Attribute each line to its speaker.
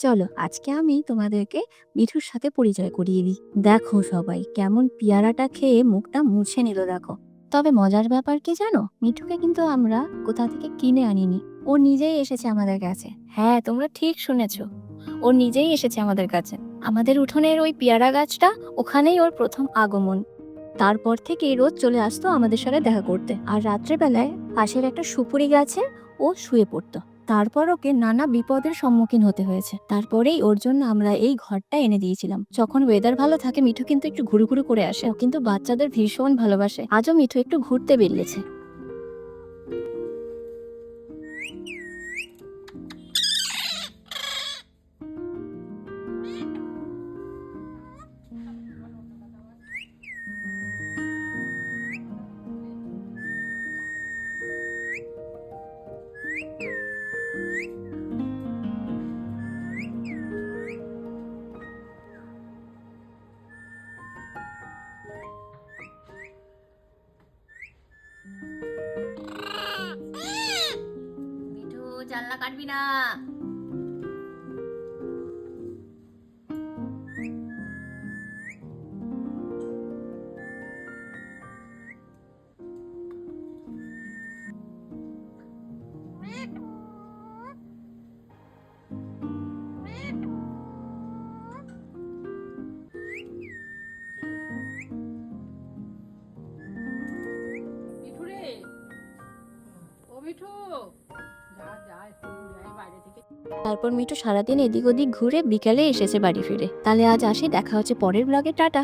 Speaker 1: চলো আজকে আমি তোমাদেরকে মিঠুর সাথে পরিচয় করিয়ে দিই। দেখো সবাই কেমন পেয়ারাটা খেয়ে মুখটা মুছে নিল দেখো। তবে মজার ব্যাপার কি জানো, মিঠুকে কিন্তু আমরা কোথা থেকে কিনে আনিনি, ও নিজেই এসেছে আমাদের কাছে। হ্যাঁ, তোমরা ঠিক শুনেছো, ও নিজেই এসেছে আমাদের কাছে। আমাদের উঠোনের ওই পেয়ারা গাছটা, ওখানেই ওর প্রথম আগমন। তারপর থেকে রোজ চলে আসতো আমাদের সাথে দেখা করতে, আর রাত্রেবেলায় পাশের একটা সুপুরি গাছে ও শুয়ে পড়তো। তারপর ওকে নানা বিপদের সম্মুখীন হতে হয়েছে, তারপরেই ওর জন্য আমরা এই ঘরটা এনে দিয়েছিলাম। যখন ওয়েদার ভালো থাকে মিঠু কিন্তু একটু ঘুরু ঘুরু করে আসে, ও কিন্তু বাচ্চাদের ভীষণ ভালোবাসে। আজও মিঠু একটু ঘুরতে বেরিয়েছে। মিঠু, জানলা কাটবি না।
Speaker 2: মিঠু রে, ও মিঠু, যা যা একটু ঘুরে আয় বাইরে থেকে।
Speaker 1: তারপর মিঠু সারাদিন এদিক ওদিক ঘুরে বিকালে এসেছে বাড়ি ফিরে। তাহলে আজ আসি, দেখা হচ্ছে পরের ব্লগে। টাটা।